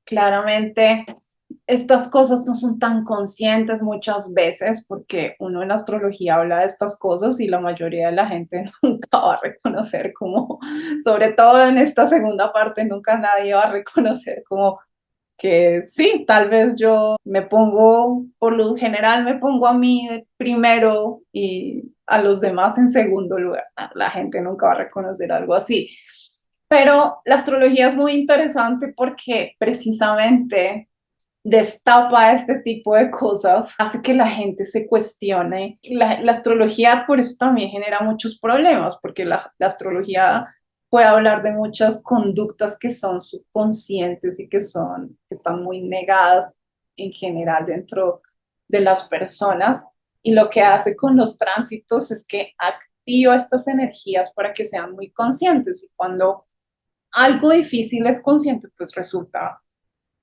Claramente, estas cosas no son tan conscientes muchas veces porque uno en astrología habla de estas cosas y la mayoría de la gente nunca va a reconocer como, sobre todo en esta segunda parte, nunca nadie va a reconocer como que sí, tal vez yo me pongo, por lo general me pongo a mí de primero y a los demás en segundo lugar. La gente nunca va a reconocer algo así. Pero la astrología es muy interesante porque precisamente destapa este tipo de cosas, hace que la gente se cuestione. La astrología por eso también genera muchos problemas, porque la astrología puede hablar de muchas conductas que son subconscientes y que están muy negadas en general dentro de las personas. Y lo que hace con los tránsitos es que activa estas energías para que sean muy conscientes. Y cuando algo difícil es consciente, pues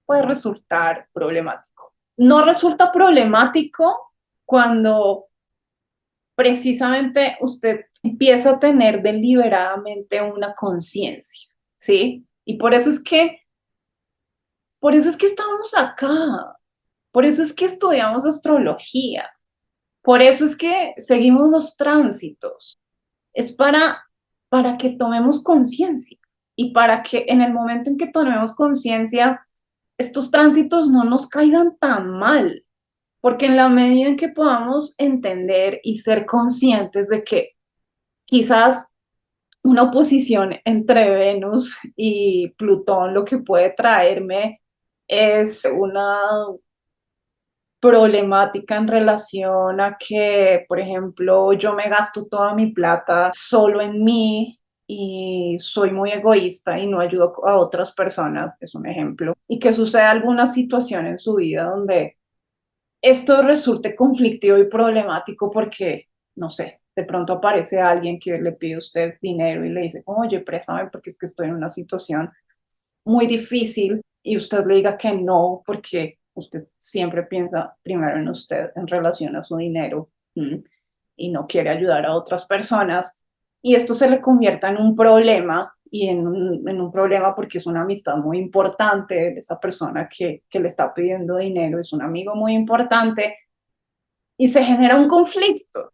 puede resultar problemático. No resulta problemático cuando precisamente usted empieza a tener deliberadamente una conciencia, ¿sí? Y por eso es que estamos acá, por eso es que estudiamos astrología, por eso es que seguimos los tránsitos. Es para que tomemos conciencia y para que en el momento en que tomemos conciencia, estos tránsitos no nos caigan tan mal, porque en la medida en que podamos entender y ser conscientes de que quizás una oposición entre Venus y Plutón lo que puede traerme es una problemática en relación a que, por ejemplo, yo me gasto toda mi plata solo en mí y soy muy egoísta y no ayudo a otras personas, es un ejemplo, y que sucede alguna situación en su vida donde esto resulte conflictivo y problemático porque, no sé, de pronto aparece alguien que le pide a usted dinero y le dice, oye, préstame porque es que estoy en una situación muy difícil y usted le diga que no porque usted siempre piensa primero en usted en relación a su dinero, y no quiere ayudar a otras personas y esto se le convierta en un problema y en un problema porque es una amistad muy importante de esa persona que le está pidiendo dinero, es un amigo muy importante y se genera un conflicto.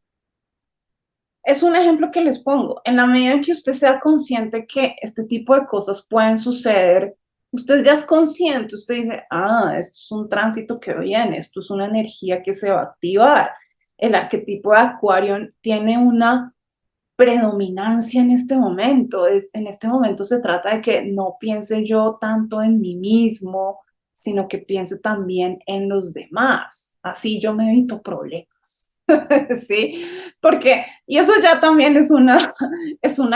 Es un ejemplo que les pongo. En la medida en que usted sea consciente que este tipo de cosas pueden suceder, usted ya es consciente, usted dice, ah, esto es un tránsito que viene, esto es una energía que se va a activar. El arquetipo de Acuario tiene una predominancia en este momento. En este momento se trata de que no piense yo tanto en mí mismo, sino que piense también en los demás. Así yo me evito problemas. Sí, porque, y eso ya también es una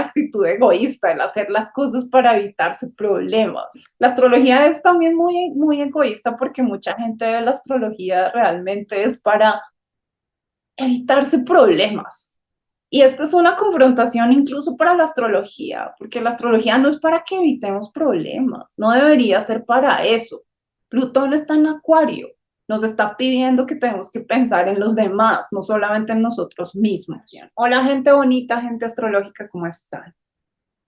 actitud egoísta, el hacer las cosas para evitarse problemas. La astrología es también muy egoísta porque mucha gente ve la astrología realmente es para evitarse problemas. Y esta es una confrontación incluso para la astrología, porque la astrología no es para que evitemos problemas, no debería ser para eso. Plutón está en Acuario, nos está pidiendo que tenemos que pensar en los demás, no solamente en nosotros mismos. Hola gente bonita, gente astrológica, ¿cómo están?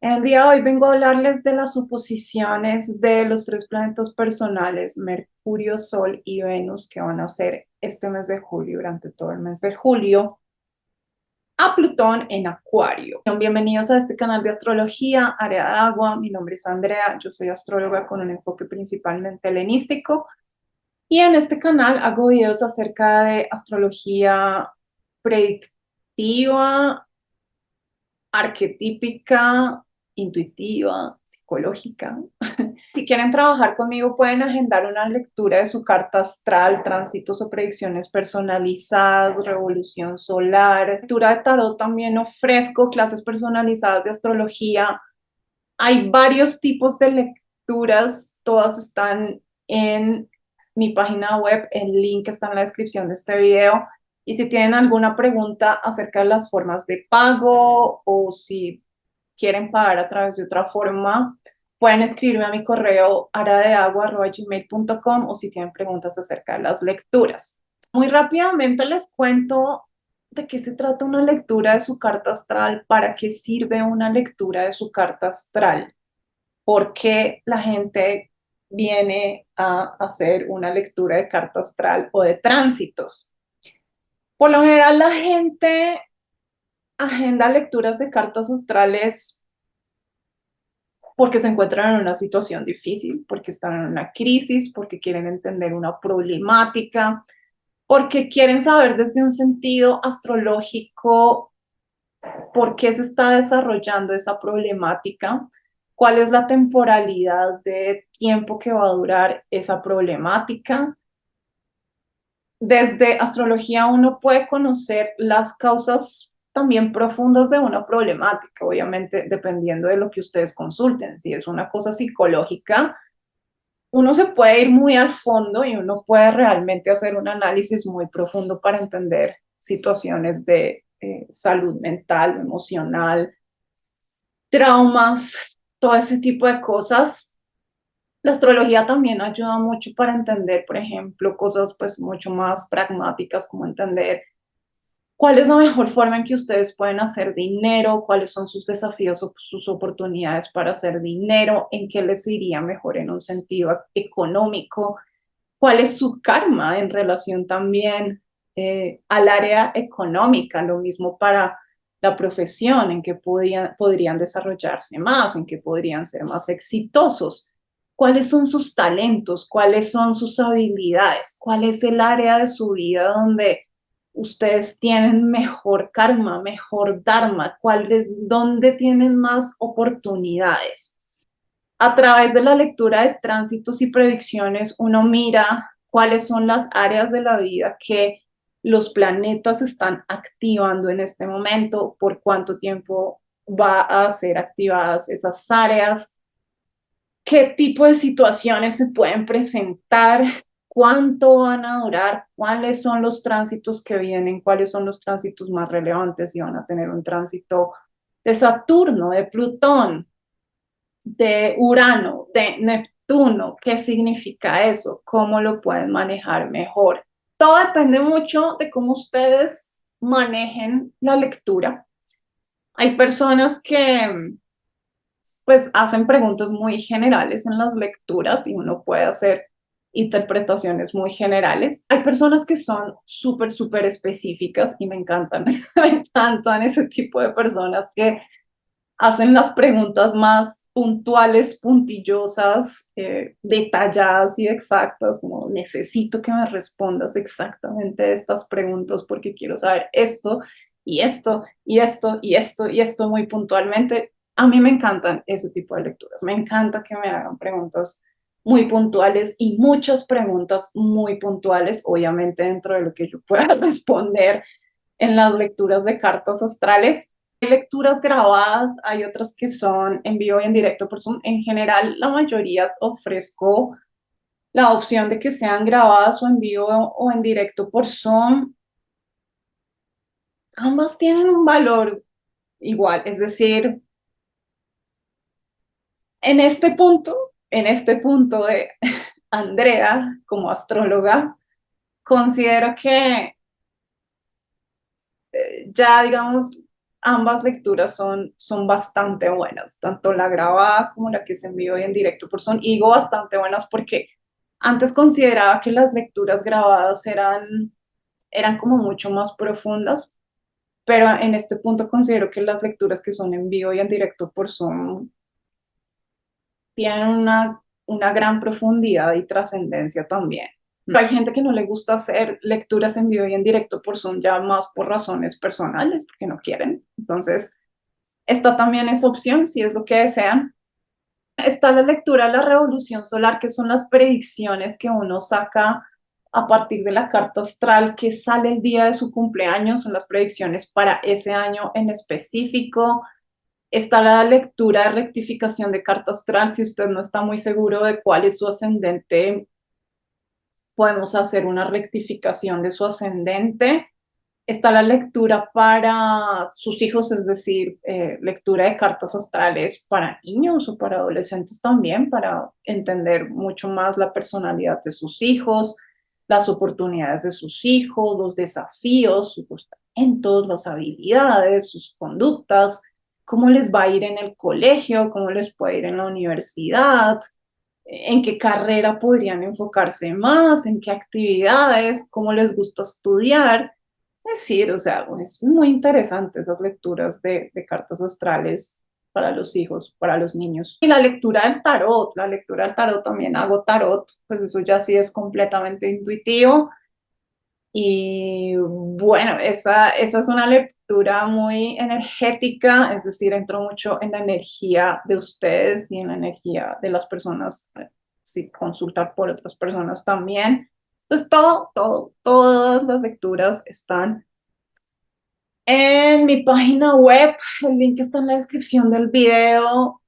El día de hoy vengo a hablarles de las oposiciones de los tres planetas personales, Mercurio, Sol y Venus, que van a ser este mes de julio, durante todo el mes de julio a Plutón en Acuario. Bienvenidos a este canal de astrología, área de agua. Mi nombre es Andrea, yo soy astróloga con un enfoque principalmente helenístico y en este canal hago videos acerca de astrología predictiva, arquetípica, intuitiva, psicológica. Si quieren trabajar conmigo, pueden agendar una lectura de su carta astral, tránsitos o predicciones personalizadas, revolución solar. Lectura de tarot también ofrezco, clases personalizadas de astrología. Hay varios tipos de lecturas, todas están en mi página web, el link está en la descripción de este video. Y si tienen alguna pregunta acerca de las formas de pago o si quieren pagar a través de otra forma, pueden escribirme a mi correo aradeagua@gmail.com o si tienen preguntas acerca de las lecturas. Muy rápidamente les cuento de qué se trata una lectura de su carta astral, para qué sirve una lectura de su carta astral, porque la gente viene a hacer una lectura de carta astral o de tránsitos. Por lo general, la gente agenda lecturas de cartas astrales porque se encuentran en una situación difícil, porque están en una crisis, porque quieren entender una problemática, porque quieren saber desde un sentido astrológico por qué se está desarrollando esa problemática, cuál es la temporalidad de tiempo que va a durar esa problemática. Desde astrología uno puede conocer las causas también profundas de una problemática, obviamente dependiendo de lo que ustedes consulten. Si es una cosa psicológica, uno se puede ir muy al fondo y uno puede realmente hacer un análisis muy profundo para entender situaciones de salud mental, emocional, traumas, todo ese tipo de cosas. La astrología también ayuda mucho para entender, por ejemplo, cosas pues mucho más pragmáticas, como entender cuál es la mejor forma en que ustedes pueden hacer dinero, cuáles son sus desafíos o sus oportunidades para hacer dinero, en qué les iría mejor en un sentido económico, cuál es su karma en relación también al área económica, lo mismo para la profesión, en que podrían desarrollarse más, en que podrían ser más exitosos, cuáles son sus talentos, cuáles son sus habilidades, cuál es el área de su vida donde ustedes tienen mejor karma, mejor dharma, dónde tienen más oportunidades. A través de la lectura de tránsitos y predicciones, uno mira cuáles son las áreas de la vida que los planetas están activando en este momento, por cuánto tiempo va a ser activadas esas áreas, qué tipo de situaciones se pueden presentar, cuánto van a durar, cuáles son los tránsitos que vienen, cuáles son los tránsitos más relevantes, si van a tener un tránsito de Saturno, de Plutón, de Urano, de Neptuno. ¿Qué significa eso? ¿Cómo lo pueden manejar mejor? Todo depende mucho de cómo ustedes manejen la lectura. Hay personas que pues hacen preguntas muy generales en las lecturas y uno puede hacer interpretaciones muy generales. Hay personas que son súper, súper específicas y me encantan, me encantan ese tipo de personas que hacen las preguntas más puntuales, puntillosas, detalladas y exactas, como necesito que me respondas exactamente estas preguntas porque quiero saber esto y esto y esto y esto y esto muy puntualmente. A mí me encantan ese tipo de lecturas, me encanta que me hagan preguntas muy puntuales y muchas preguntas muy puntuales, obviamente dentro de lo que yo pueda responder en las lecturas de cartas astrales. Hay lecturas grabadas, hay otras que son en vivo y en directo por Zoom. En general, la mayoría ofrezco la opción de que sean grabadas o en vivo o en directo por Zoom. Ambas tienen un valor igual, es decir, en este punto de Andrea como astróloga, considero que ya, digamos, ambas lecturas son bastante buenas, tanto la grabada como la que se envió hoy en directo por Zoom. Y digo bastante buenas porque antes consideraba que las lecturas grabadas eran como mucho más profundas, pero en este punto considero que las lecturas que son en vivo y en directo por Zoom tienen una gran profundidad y trascendencia también. Hay gente que no le gusta hacer lecturas en vivo y en directo por Zoom ya más por razones personales, porque no quieren. Entonces, está también esa opción, si es lo que desean. Está la lectura de la revolución solar, que son las predicciones que uno saca a partir de la carta astral que sale el día de su cumpleaños, son las predicciones para ese año en específico. Está la lectura de rectificación de carta astral, si usted no está muy seguro de cuál es su ascendente, podemos hacer una rectificación de su ascendente. Está la lectura para sus hijos, es decir, lectura de cartas astrales para niños o para adolescentes también, para entender mucho más la personalidad de sus hijos, las oportunidades de sus hijos, los desafíos, sus talentos, las habilidades, sus conductas, cómo les va a ir en el colegio, cómo les puede ir en la universidad, en qué carrera podrían enfocarse más, en qué actividades, cómo les gusta estudiar. Es decir, o sea, es muy interesante esas lecturas de cartas astrales para los hijos, para los niños. Y la lectura del tarot también hago tarot, pues eso ya sí es completamente intuitivo. Y bueno, esa es una lectura muy energética, es decir, entro mucho en la energía de ustedes y en la energía de las personas, sí, consultar por otras personas también. Pues todas las lecturas están en mi página web, el link está en la descripción del video,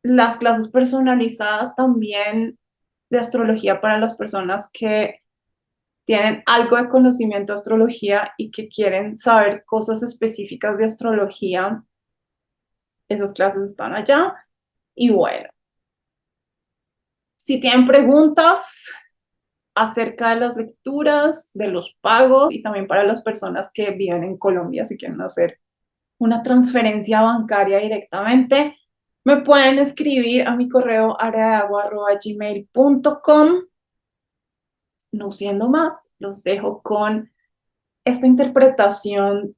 las clases personalizadas también de astrología para las personas que tienen algo de conocimiento de astrología y que quieren saber cosas específicas de astrología, esas clases están allá. Y bueno, si tienen preguntas acerca de las lecturas, de los pagos y también para las personas que viven en Colombia, si quieren hacer una transferencia bancaria directamente, me pueden escribir a mi correo areadeagua@gmail.com. No siendo más, los dejo con esta interpretación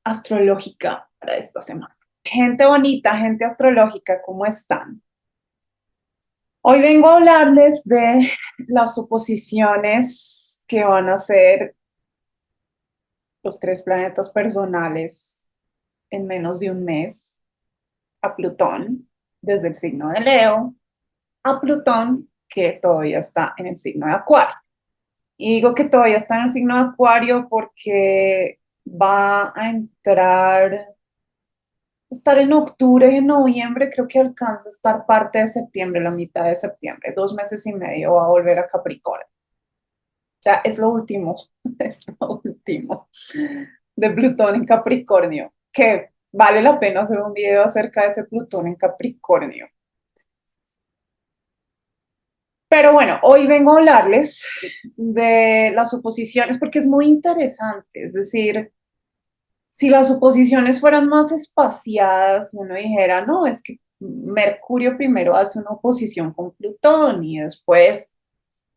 astrológica para esta semana. Gente bonita, gente astrológica, ¿cómo están? Hoy vengo a hablarles de las oposiciones que van a hacer los tres planetas personales en menos de un mes a Plutón, desde el signo de Leo a Plutón, que todavía está en el signo de Acuario. Y digo que todavía está en el signo de Acuario porque va a estar en octubre y en noviembre, creo que alcanza a estar parte de septiembre, la mitad de septiembre, 2 meses y medio va a volver a Capricornio. Ya es lo último, es lo último de Plutón en Capricornio, que vale la pena hacer un video acerca de ese Plutón en Capricornio. Pero bueno, hoy vengo a hablarles de las oposiciones porque es muy interesante, es decir, si las oposiciones fueran más espaciadas, uno dijera, no, es que Mercurio primero hace una oposición con Plutón y después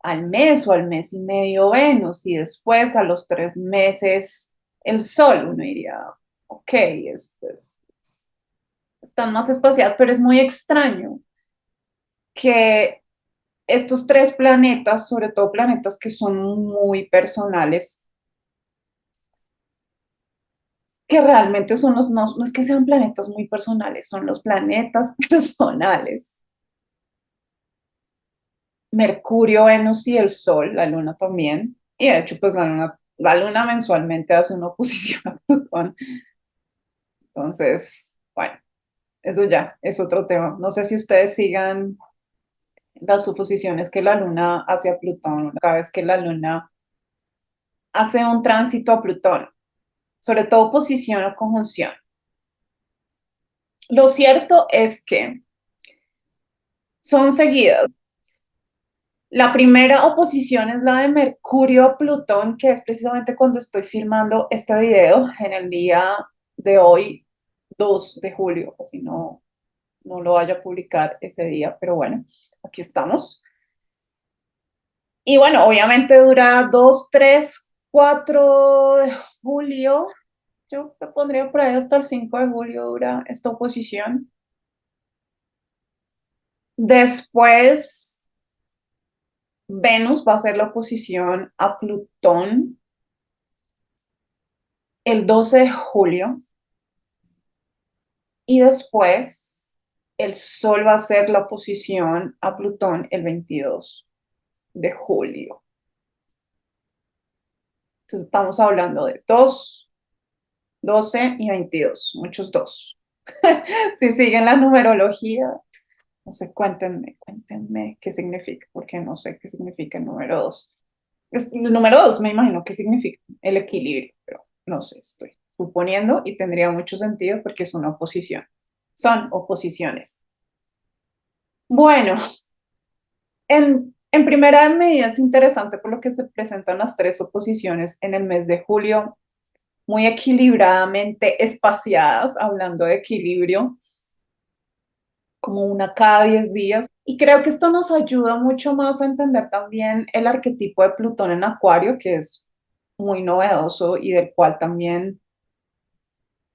al mes o al mes y medio Venus y después a los 3 meses el Sol. Uno diría, ok, están más espaciadas, pero es muy extraño que estos tres planetas, sobre todo planetas que son muy personales, que realmente son no es que sean planetas muy personales, son los planetas personales. Mercurio, Venus y el Sol, la Luna también. Y de hecho, pues la Luna mensualmente hace una oposición a Plutón. Entonces, bueno, eso ya es otro tema. No sé si ustedes sigan las oposiciones que la Luna hace a Plutón, cada vez que la Luna hace un tránsito a Plutón, sobre todo oposición o conjunción. Lo cierto es que son seguidas. La primera oposición es la de Mercurio a Plutón, que es precisamente cuando estoy filmando este video en el día de hoy, 2 de julio, así no lo vaya a publicar ese día, pero bueno, aquí estamos. Y bueno, obviamente dura 2, 3, 4 de julio. Yo te pondría por ahí hasta el 5 de julio dura esta oposición. Después Venus va a hacer la oposición a Plutón el 12 de julio y después el Sol va a hacer la oposición a Plutón el 22 de julio. Entonces estamos hablando de 2, 12 y 22, muchos dos. Si siguen la numerología, no sé, cuéntenme qué significa, porque no sé qué significa el número 2. El número 2 me imagino que significa el equilibrio, pero no sé, estoy suponiendo y tendría mucho sentido porque es una oposición. Son oposiciones. Bueno, en primera medida es interesante por lo que se presentan las tres oposiciones en el mes de julio, muy equilibradamente espaciadas, hablando de equilibrio, como una cada 10 días. Y creo que esto nos ayuda mucho más a entender también el arquetipo de Plutón en Acuario, que es muy novedoso y del cual también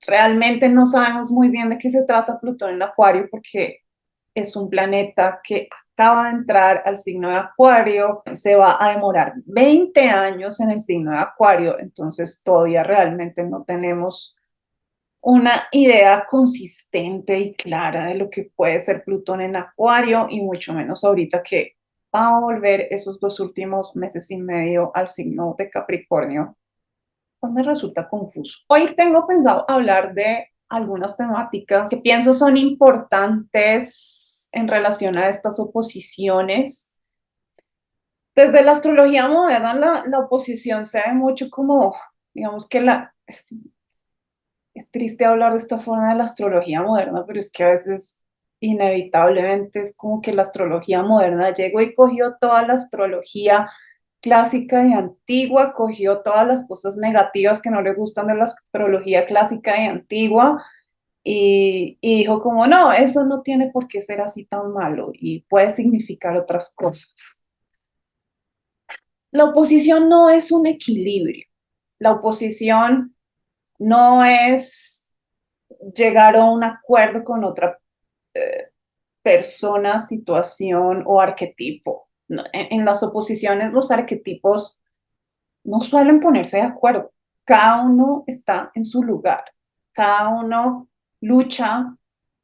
realmente no sabemos muy bien de qué se trata Plutón en Acuario, porque es un planeta que acaba de entrar al signo de Acuario, se va a demorar 20 años en el signo de Acuario, entonces todavía realmente no tenemos una idea consistente y clara de lo que puede ser Plutón en Acuario y mucho menos ahorita que va a volver esos 2 últimos meses y medio al signo de Capricornio, pues me resulta confuso. Hoy tengo pensado hablar de algunas temáticas que pienso son importantes en relación a estas oposiciones. Desde la astrología moderna, la oposición se ve mucho como, digamos que es triste hablar de esta forma de la astrología moderna, pero es que a veces inevitablemente es como que la astrología moderna llegó y cogió toda la astrología clásica y antigua, cogió todas las cosas negativas que no le gustan de la astrología clásica y antigua y dijo como, no, eso no tiene por qué ser así tan malo y puede significar otras cosas. La oposición no es un equilibrio. La oposición no es llegar a un acuerdo con otra persona, situación o arquetipo. No, en las oposiciones los arquetipos no suelen ponerse de acuerdo. Cada uno está en su lugar. Cada uno lucha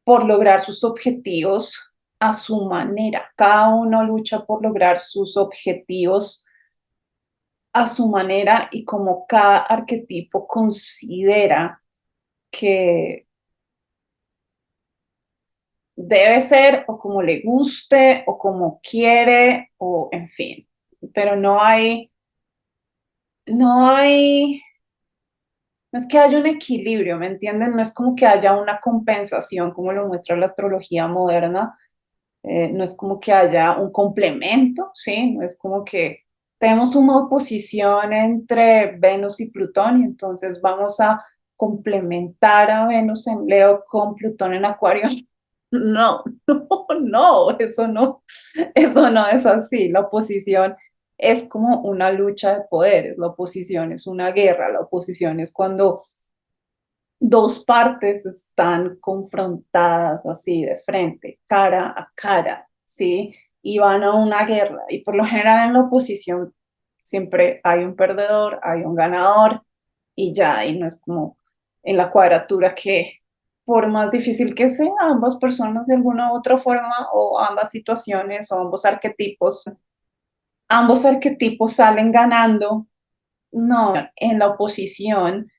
por lograr sus objetivos a su manera. Cada uno lucha por lograr sus objetivos a su manera y como cada arquetipo considera que debe ser o como le guste o como quiere o en fin. Pero no hay, no es que haya un equilibrio, ¿me entienden? No es como que haya una compensación como lo muestra la astrología moderna, no es como que haya un complemento, ¿sí? No es como que tenemos una oposición entre Venus y Plutón y entonces vamos a complementar a Venus en Leo con Plutón en Acuario. No, no, no, eso no es así. La oposición es como una lucha de poderes, la oposición es una guerra, la oposición es cuando dos partes están confrontadas así de frente, cara a cara, ¿sí? Y van a una guerra. Y por lo general en la oposición siempre hay un perdedor, hay un ganador y ya, y no es como en la cuadratura que por más difícil que sea, ambas personas de alguna u otra forma o ambas situaciones o ambos arquetipos salen ganando. No, en la oposición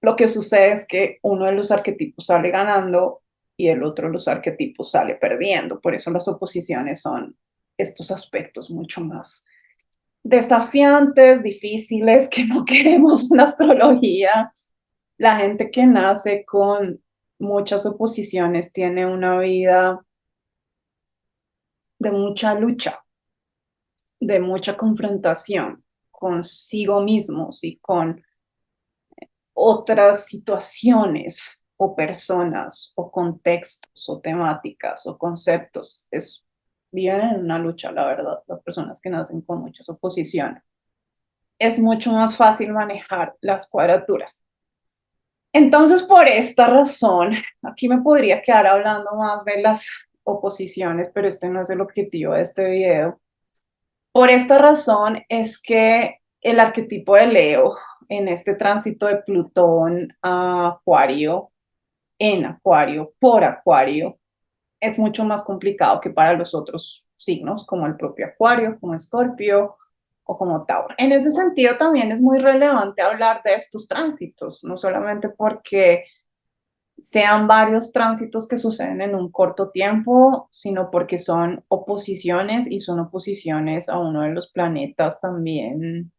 lo que sucede es que uno de los arquetipos sale ganando y el otro de los arquetipos sale perdiendo. Por eso las oposiciones son estos aspectos mucho más desafiantes, difíciles, que no queremos en astrología. La gente que nace con muchas oposiciones tiene una vida de mucha lucha, de mucha confrontación consigo mismos y con otras situaciones o personas o contextos o temáticas o conceptos. Viven en una lucha, la verdad, las personas que nacen con muchas oposiciones. Es mucho más fácil manejar las cuadraturas. Entonces, por esta razón, aquí me podría quedar hablando más de las oposiciones, pero este no es el objetivo de este video. Por esta razón es que el arquetipo de Leo en este tránsito de Plutón a Acuario, en Acuario, por Acuario, es mucho más complicado que para los otros signos, como el propio Acuario, como Escorpio o como Tauro. En ese sentido, también es muy relevante hablar de estos tránsitos, no solamente porque sean varios tránsitos que suceden en un corto tiempo, sino porque son oposiciones y son oposiciones a uno de los planetas también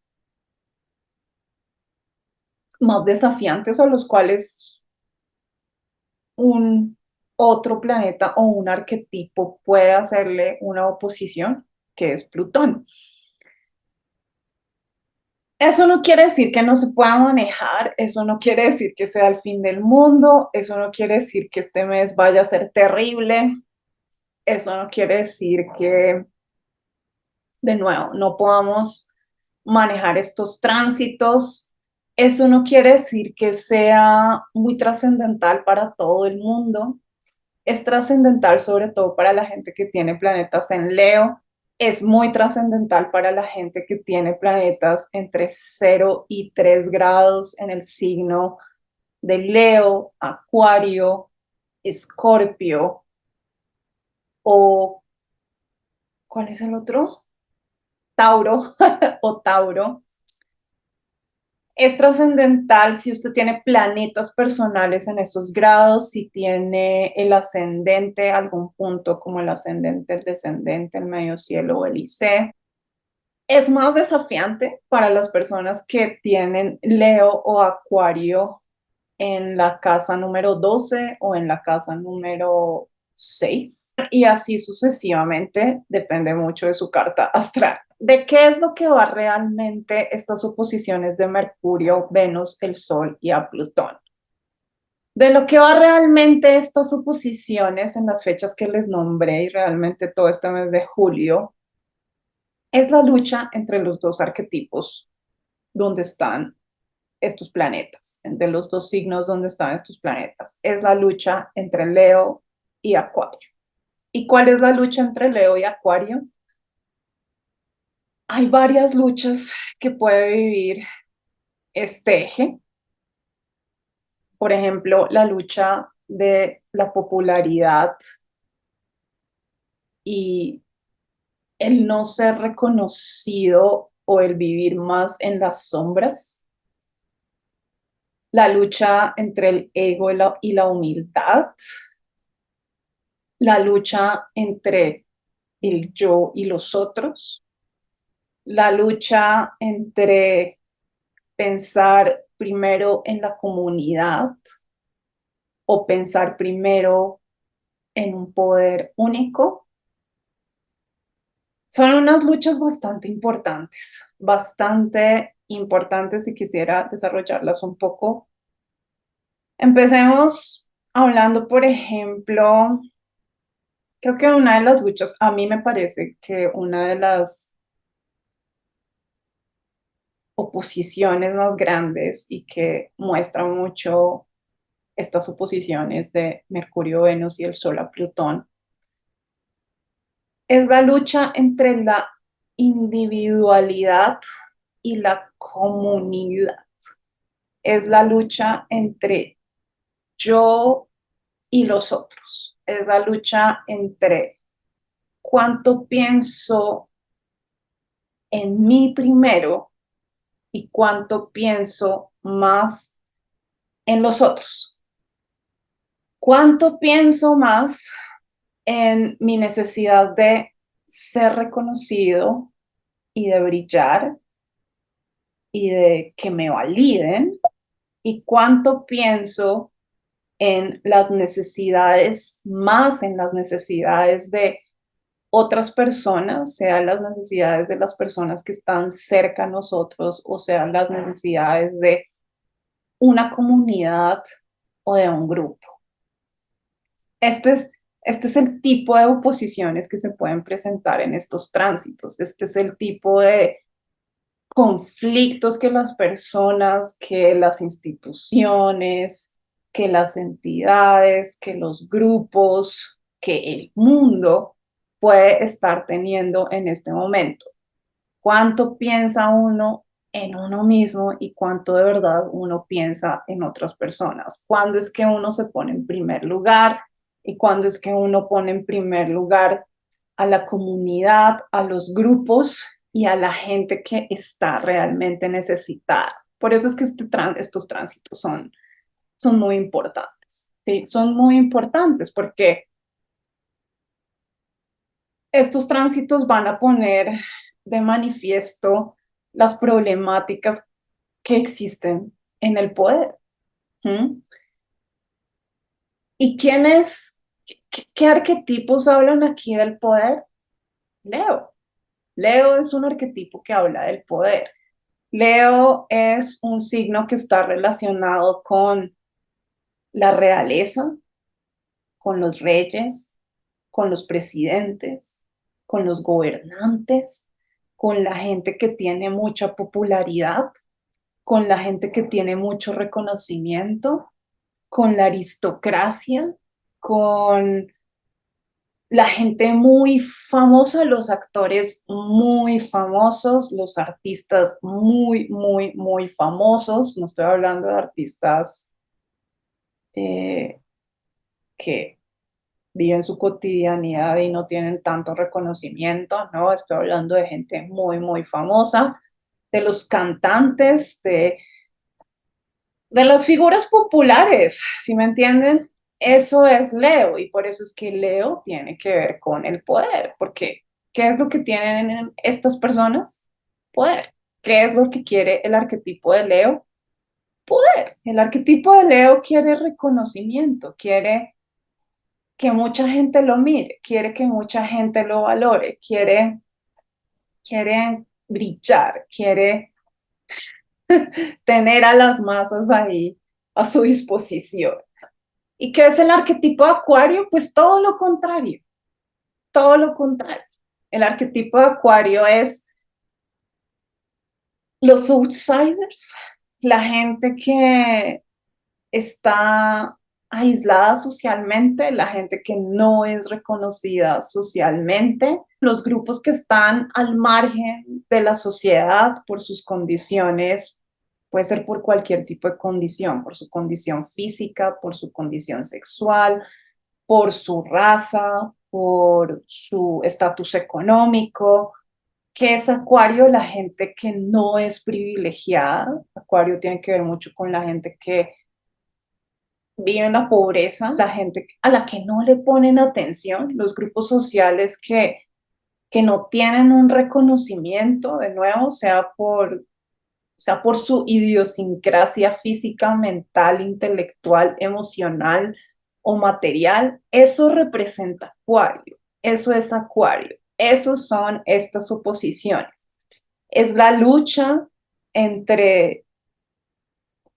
más desafiantes a los cuales un otro planeta o un arquetipo puede hacerle una oposición, que es Plutón. Eso no quiere decir que no se pueda manejar, eso no quiere decir que sea el fin del mundo, eso no quiere decir que este mes vaya a ser terrible, eso no quiere decir que, de nuevo, no podamos manejar estos tránsitos. Eso no quiere decir que sea muy trascendental para todo el mundo. Es trascendental sobre todo para la gente que tiene planetas en Leo. Es muy trascendental para la gente que tiene planetas entre 0 y 3 grados en el signo de Leo, Acuario, Escorpio o ¿cuál es el otro? Tauro o Tauro. Es trascendental si usted tiene planetas personales en esos grados, si tiene el ascendente, algún punto como el ascendente, el descendente, el medio cielo o el IC. Es más desafiante para las personas que tienen Leo o Acuario en la casa número 12 o en la casa número 6 y así sucesivamente, depende mucho de su carta astral. ¿De qué es lo que va realmente estas oposiciones de Mercurio, Venus, el Sol y a Plutón? De lo que va realmente estas oposiciones en las fechas que les nombré y realmente todo este mes de julio es la lucha entre los dos arquetipos donde están estos planetas, entre los dos signos donde están estos planetas. Es la lucha entre Leo y Acuario. ¿Y cuál es la lucha entre Leo y Acuario? Hay varias luchas que puede vivir este eje. Por ejemplo, la lucha de la popularidad y el no ser reconocido o el vivir más en las sombras. La lucha entre el ego y la humildad. La lucha entre el yo y los otros, la lucha entre pensar primero en la comunidad o pensar primero en un poder único. Son unas luchas bastante importantes y quisiera desarrollarlas un poco. Empecemos hablando, por ejemplo, creo que una de las luchas, a mí me parece que una de las oposiciones más grandes y que muestra mucho estas oposiciones de Mercurio, Venus y el Sol a Plutón, es la lucha entre la individualidad y la comunidad. Es la lucha entre yo y los otros. Es la lucha entre cuánto pienso en mí primero y cuánto pienso más en los otros. ¿Cuánto pienso más en mi necesidad de ser reconocido y de brillar y de que me validen? ¿Y cuánto pienso en las necesidades, más en las necesidades de otras personas, sean las necesidades de las personas que están cerca a nosotros o sean las necesidades de una comunidad o de un grupo? Este es, este es el tipo de oposiciones que se pueden presentar en estos tránsitos. Este es el tipo de conflictos que las personas, que las instituciones, que las entidades, que los grupos, que el mundo puede estar teniendo en este momento. ¿Cuánto piensa uno en uno mismo y cuánto de verdad uno piensa en otras personas? ¿Cuándo es que uno se pone en primer lugar y cuándo es que uno pone en primer lugar a la comunidad, a los grupos y a la gente que está realmente necesitada? Por eso es que estos tránsitos son muy importantes. ¿Sí? Son muy importantes porque estos tránsitos van a poner de manifiesto las problemáticas que existen en el poder. ¿Mm? ¿Y qué arquetipos hablan aquí del poder? Leo. Leo es un arquetipo que habla del poder. Leo es un signo que está relacionado con la realeza, con los reyes, con los presidentes, con los gobernantes, con la gente que tiene mucha popularidad, con la gente que tiene mucho reconocimiento, con la aristocracia, con la gente muy famosa, los actores muy famosos, los artistas muy, muy, muy famosos. No estoy hablando de artistas eh, que viven su cotidianidad y no tienen tanto reconocimiento, ¿no? Estoy hablando de gente muy, muy famosa, de los cantantes, de las figuras populares, ¿sí me entienden? Eso es Leo y por eso es que Leo tiene que ver con el poder, porque ¿qué es lo que tienen estas personas? Poder. ¿Qué es lo que quiere el arquetipo de Leo? Poder. El arquetipo de Leo quiere reconocimiento, quiere que mucha gente lo mire, quiere que mucha gente lo valore, quiere brillar, quiere tener a las masas ahí a su disposición. ¿Y qué es el arquetipo de Acuario? Pues todo lo contrario, todo lo contrario. El arquetipo de Acuario es los outsiders, la gente que está aislada socialmente, la gente que no es reconocida socialmente, los grupos que están al margen de la sociedad por sus condiciones, puede ser por cualquier tipo de condición, por su condición física, por su condición sexual, por su raza, por su estatus económico. ¿Qué es Acuario? La gente que no es privilegiada. Acuario tiene que ver mucho con la gente que vive en la pobreza, la gente a la que no le ponen atención, los grupos sociales que no tienen un reconocimiento, de nuevo, sea por su idiosincrasia física, mental, intelectual, emocional o material. Eso representa Acuario, eso es Acuario, esos son estas oposiciones. Es la lucha entre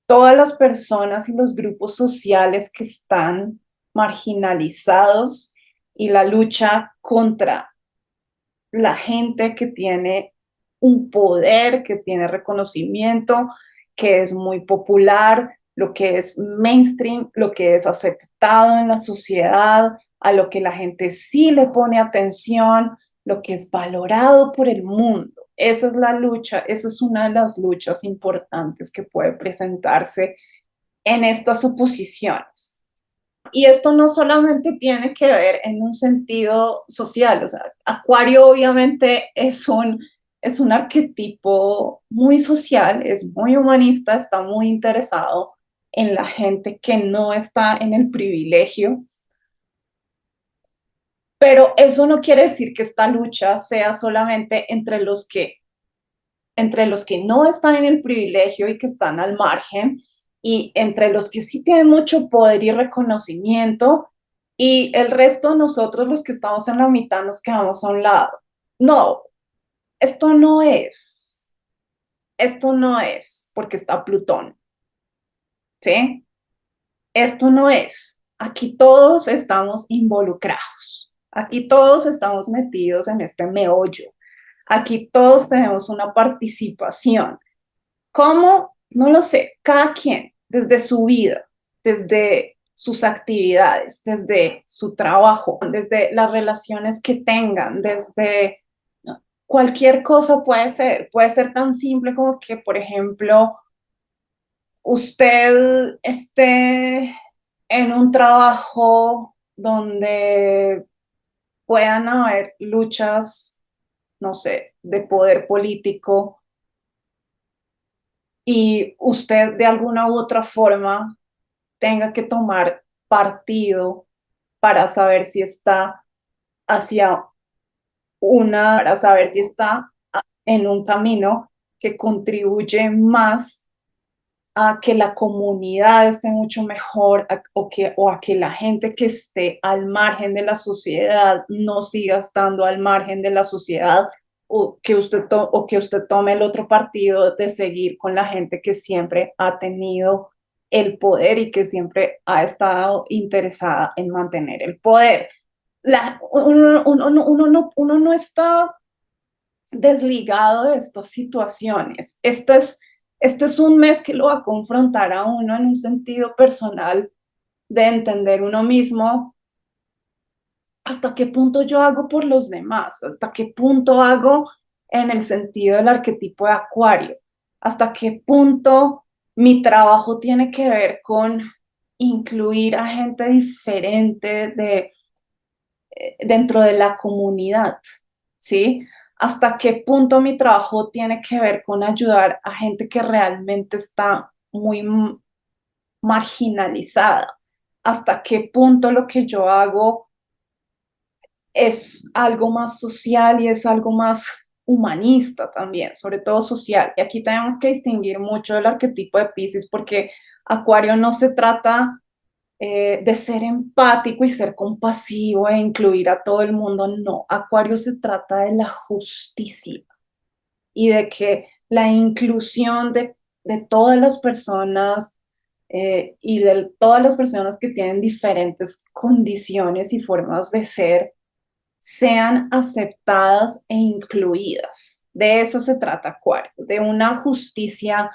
todas las personas y los grupos sociales que están marginalizados y la lucha contra la gente que tiene un poder, que tiene reconocimiento, que es muy popular, lo que es mainstream, lo que es aceptado en la sociedad, a lo que la gente sí le pone atención, lo que es valorado por el mundo. Esa es la lucha, esa es una de las luchas importantes que puede presentarse en estas oposiciones. Y esto no solamente tiene que ver en un sentido social, o sea, Acuario obviamente es un arquetipo muy social, es muy humanista, está muy interesado en la gente que no está en el privilegio, pero eso no quiere decir que esta lucha sea solamente entre los que no están en el privilegio y que están al margen, y entre los que sí tienen mucho poder y reconocimiento, y el resto, nosotros los que estamos en la mitad, nos quedamos a un lado. No, esto no es, esto no es porque está Plutón, ¿sí? Esto no es. Aquí todos estamos involucrados. Aquí todos estamos metidos en este meollo. Aquí todos tenemos una participación. ¿Cómo? No lo sé. Cada quien, desde su vida, desde sus actividades, desde su trabajo, desde las relaciones que tengan, desde cualquier cosa puede ser. Puede ser tan simple como que, por ejemplo, usted esté en un trabajo donde puedan haber luchas, no sé, de poder político y usted de alguna u otra forma tenga que tomar partido para saber si está hacia para saber si está en un camino que contribuye más a que la comunidad esté mucho mejor o a que la gente que esté al margen de la sociedad no siga estando al margen de la sociedad. o que usted tome el otro partido de seguir con la gente que siempre ha tenido el poder y que siempre ha estado interesada en mantener el poder. Uno no está desligado de estas situaciones. Este es un mes que lo va a confrontar a uno en un sentido personal de entender uno mismo hasta qué punto yo hago por los demás, hasta qué punto hago en el sentido del arquetipo de Acuario, hasta qué punto mi trabajo tiene que ver con incluir a gente diferente dentro de la comunidad, ¿sí? Hasta qué punto mi trabajo tiene que ver con ayudar a gente que realmente está muy marginalizada, hasta qué punto lo que yo hago es algo más social y es algo más humanista también, sobre todo social. Y aquí tenemos que distinguir mucho del arquetipo de Piscis porque Acuario no se trata de ser empático y ser compasivo e incluir a todo el mundo, no. Acuario se trata de la justicia y de que la inclusión de todas las personas y de todas las personas que tienen diferentes condiciones y formas de ser sean aceptadas e incluidas. De eso se trata Acuario, de una justicia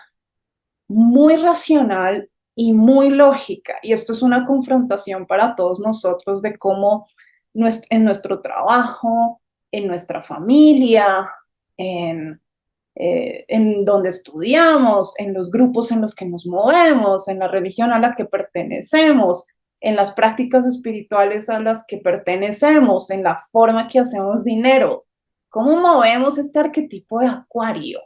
muy racional y muy lógica. Y esto es una confrontación para todos nosotros de cómo en nuestro trabajo, en nuestra familia, en, en donde estudiamos, en los grupos en los que nos movemos, en la religión a la que pertenecemos, en las prácticas espirituales a las que pertenecemos, en la forma que hacemos dinero. ¿Cómo movemos este arquetipo de Acuario?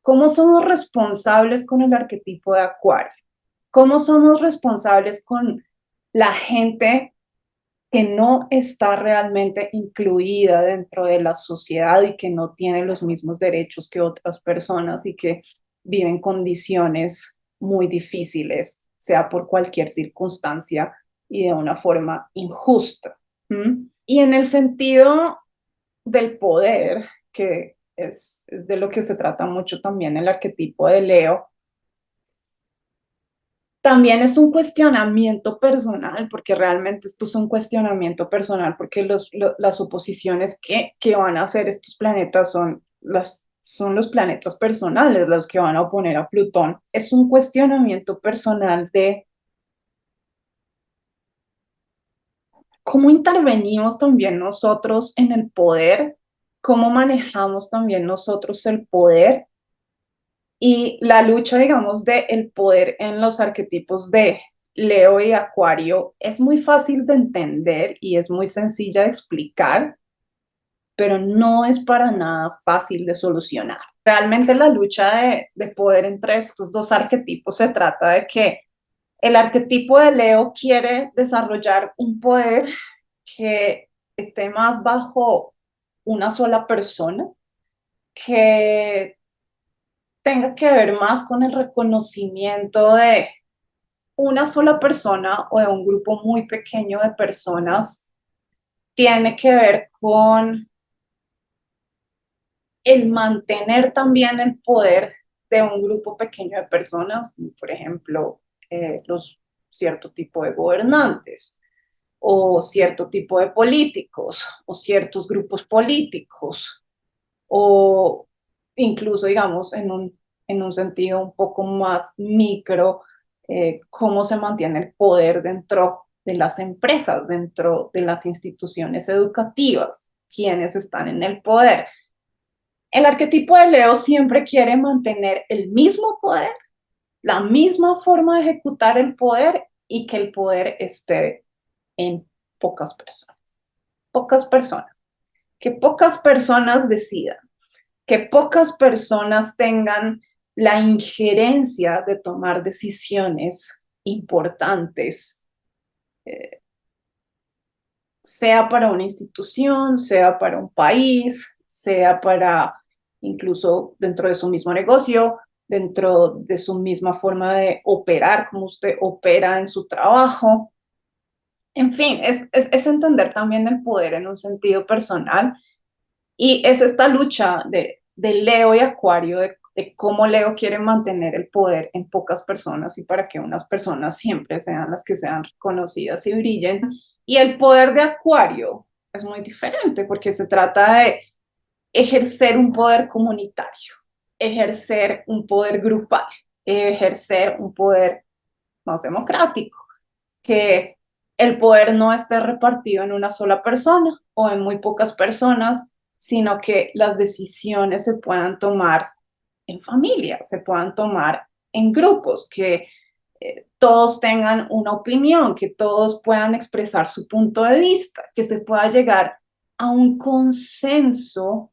¿Cómo somos responsables con el arquetipo de Acuario? ¿Cómo somos responsables con la gente que no está realmente incluida dentro de la sociedad y que no tiene los mismos derechos que otras personas y que viven condiciones muy difíciles, sea por cualquier circunstancia y de una forma injusta? ¿Mm? Y en el sentido del poder, que es de lo que se trata mucho también el arquetipo de Leo, también es un cuestionamiento personal, porque realmente esto es un cuestionamiento personal, porque las oposiciones que van a hacer estos planetas son los planetas personales los que van a oponer a Plutón. Es un cuestionamiento personal de cómo intervenimos también nosotros en el poder, cómo manejamos también nosotros el poder y la lucha, digamos, de el poder en los arquetipos de Leo y Acuario es muy fácil de entender y es muy sencilla de explicar, pero no es para nada fácil de solucionar. Realmente la lucha de poder entre estos dos arquetipos se trata de que el arquetipo de Leo quiere desarrollar un poder que esté más bajo una sola persona, que tenga que ver más con el reconocimiento de una sola persona o de un grupo muy pequeño de personas, tiene que ver con el mantener también el poder de un grupo pequeño de personas, como por ejemplo los cierto tipo de gobernantes o cierto tipo de políticos o ciertos grupos políticos o incluso, digamos, en un sentido un poco más micro, cómo se mantiene el poder dentro de las empresas, dentro de las instituciones educativas, quienes están en el poder. El arquetipo de Leo siempre quiere mantener el mismo poder, la misma forma de ejecutar el poder y que el poder esté en pocas personas. Pocas personas. Que pocas personas decidan, que pocas personas tengan la injerencia de tomar decisiones importantes, eh, sea para una institución, sea para un país, sea para incluso dentro de su mismo negocio, dentro de su misma forma de operar, como usted opera en su trabajo. En fin, es entender también el poder en un sentido personal Y es esta lucha de Leo y Acuario, de cómo Leo quiere mantener el poder en pocas personas y para que unas personas siempre sean las que sean reconocidas y brillen. Y el poder de Acuario es muy diferente porque se trata de ejercer un poder comunitario, ejercer un poder grupal, ejercer un poder más democrático, que el poder no esté repartido en una sola persona o en muy pocas personas, sino que las decisiones se puedan tomar en familia, se puedan tomar en grupos, que todos tengan una opinión, que todos puedan expresar su punto de vista, que se pueda llegar a un consenso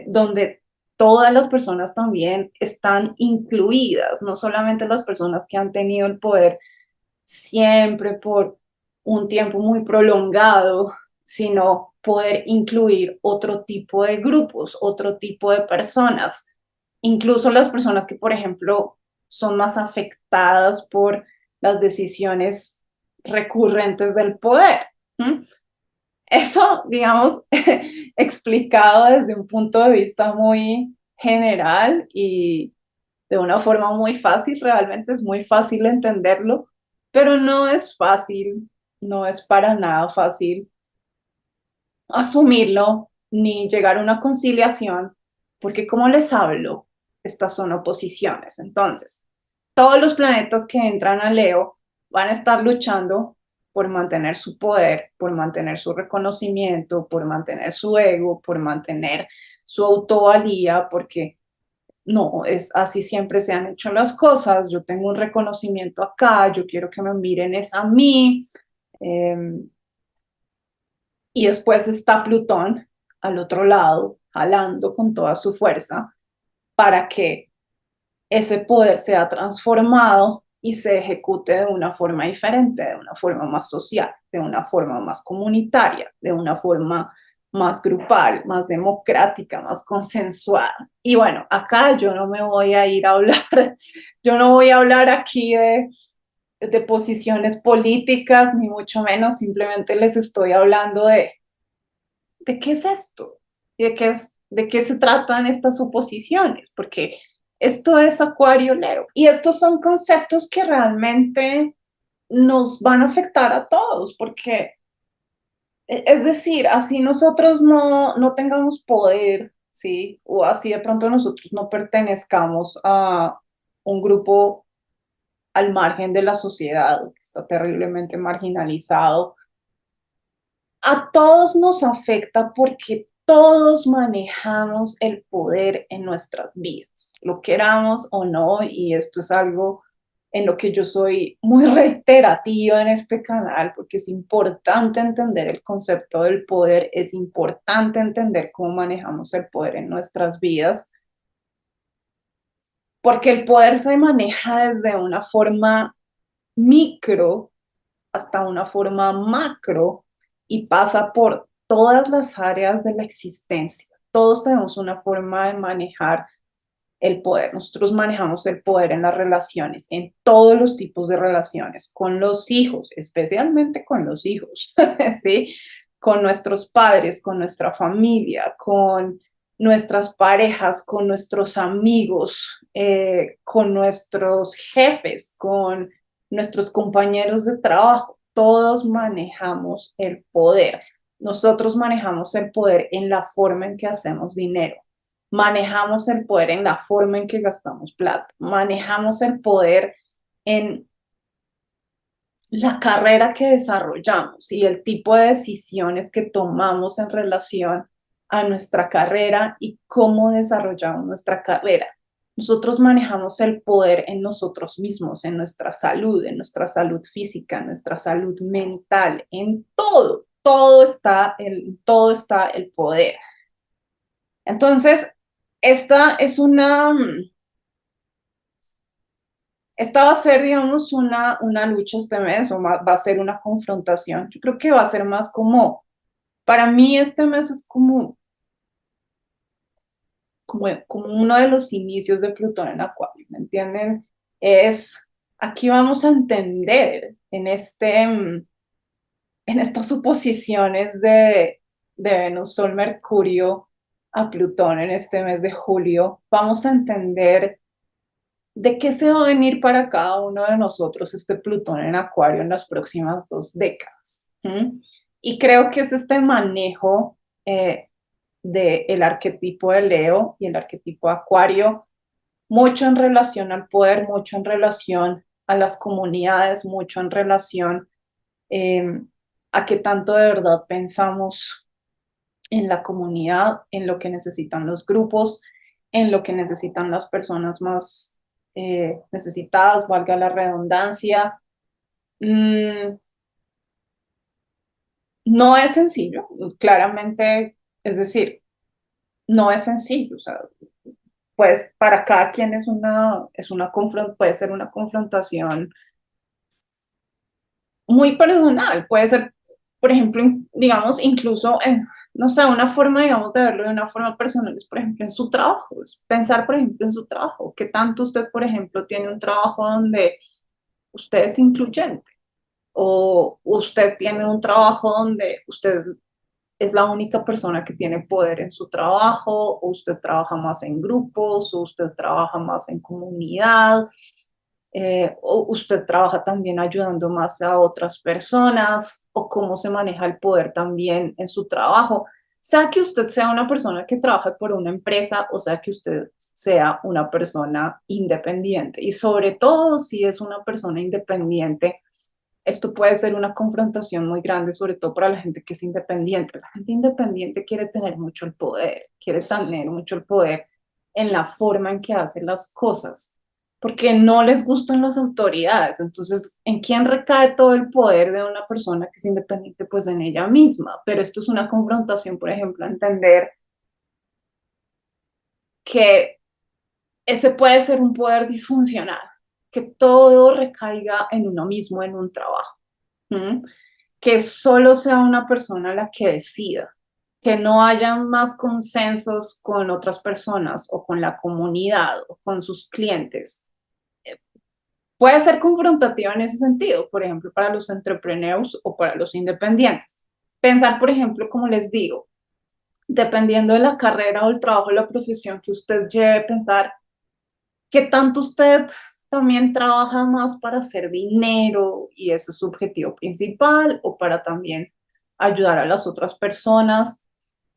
donde todas las personas también están incluidas, no solamente las personas que han tenido el poder siempre por un tiempo muy prolongado, sino poder incluir otro tipo de grupos, otro tipo de personas, incluso las personas que, por ejemplo, son más afectadas por las decisiones recurrentes del poder. ¿Mm? Eso, digamos, explicado desde un punto de vista muy general y de una forma muy fácil, realmente es muy fácil entenderlo, pero no es fácil, no es para nada fácil asumirlo ni llegar a una conciliación, porque como les hablo, estas son oposiciones. Entonces, todos los planetas que entran a Leo van a estar luchando por mantener su poder, por mantener su reconocimiento, por mantener su ego, por mantener su autovalía, porque no, es así siempre se han hecho las cosas. Yo tengo un reconocimiento acá, yo quiero que me miren es a mí. eh, y después está Plutón al otro lado, jalando con toda su fuerza para que ese poder sea transformado y se ejecute de una forma diferente, de una forma más social, de una forma más comunitaria, de una forma más grupal, más democrática, más consensuada. Y bueno, acá yo no me voy a ir a hablar, yo no voy a hablar aquí de posiciones políticas, ni mucho menos, simplemente les estoy hablando de qué es esto, y de qué se tratan estas oposiciones, porque esto es Acuario Leo, y estos son conceptos que realmente nos van a afectar a todos, porque es decir, así nosotros no tengamos poder, ¿sí? O así de pronto nosotros no pertenezcamos a un grupo al margen de la sociedad, que está terriblemente marginalizado, a todos nos afecta porque todos manejamos el poder en nuestras vidas, lo queramos o no, y esto es algo en lo que yo soy muy reiterativa en este canal, porque es importante entender el concepto del poder, es importante entender cómo manejamos el poder en nuestras vidas, porque el poder se maneja desde una forma micro hasta una forma macro y pasa por todas las áreas de la existencia. Todos tenemos una forma de manejar el poder. Nosotros manejamos el poder en las relaciones, en todos los tipos de relaciones, con los hijos, especialmente con los hijos, ¿sí? Con nuestros padres, con nuestra familia, con nuestras parejas, con nuestros amigos, con nuestros jefes, con nuestros compañeros de trabajo. Todos manejamos el poder. Nosotros manejamos el poder en la forma en que hacemos dinero. Manejamos el poder en la forma en que gastamos plata. Manejamos el poder en la carrera que desarrollamos y el tipo de decisiones que tomamos en relación a nuestra carrera y cómo desarrollamos nuestra carrera. Nosotros manejamos el poder en nosotros mismos, en nuestra salud física, en nuestra salud mental, en todo, todo está el poder. Entonces, esta es esta va a ser, digamos, una lucha este mes o va a ser una confrontación. Yo creo que va a ser más como, para mí este mes es como uno de los inicios de Plutón en Acuario, ¿me entienden? Es, aquí vamos a entender en estas suposiciones de Venus, Sol, Mercurio, a Plutón en este mes de julio, vamos a entender de qué se va a venir para cada uno de nosotros este Plutón en Acuario en las próximas 2 décadas. ¿Mm? Y creo que es este manejo del arquetipo de Leo y el arquetipo de Acuario, mucho en relación al poder, mucho en relación a las comunidades, mucho en relación eh, a qué tanto de verdad pensamos en la comunidad, en lo que necesitan los grupos, en lo que necesitan las personas más necesitadas, valga la redundancia. Mm, no es sencillo, claramente, es decir, no es sencillo, o sea, pues para cada quien puede ser una confrontación muy personal, puede ser, por ejemplo, digamos, incluso en, no sé, una forma, digamos, de verlo de una forma personal es, por ejemplo, en su trabajo, es pensar, por ejemplo, en su trabajo, qué tanto usted, por ejemplo, tiene un trabajo donde usted es incluyente o usted tiene un trabajo donde usted es la única persona que tiene poder en su trabajo, o usted trabaja más en grupos, o usted trabaja más en comunidad, o usted trabaja también ayudando más a otras personas, o cómo se maneja el poder también en su trabajo. Sea que usted sea una persona que trabaja por una empresa o sea que usted sea una persona independiente. Y sobre todo si es una persona independiente, esto puede ser una confrontación muy grande, sobre todo para la gente que es independiente. La gente independiente quiere tener mucho el poder, quiere tener mucho el poder en la forma en que hacen las cosas, porque no les gustan las autoridades. Entonces, ¿en quién recae todo el poder de una persona que es independiente? Pues en ella misma. Pero esto es una confrontación, por ejemplo, a entender que ese puede ser un poder disfuncional, que todo recaiga en uno mismo, en un trabajo. ¿Mm? Que solo sea una persona la que decida, que no haya más consensos con otras personas o con la comunidad o con sus clientes. Puede ser confrontativa en ese sentido, por ejemplo, para los entrepreneurs o para los independientes. Pensar, por ejemplo, como les digo, dependiendo de la carrera o el trabajo o la profesión que usted lleve, pensar qué tanto usted también trabaja más para hacer dinero y ese es su objetivo principal o para también ayudar a las otras personas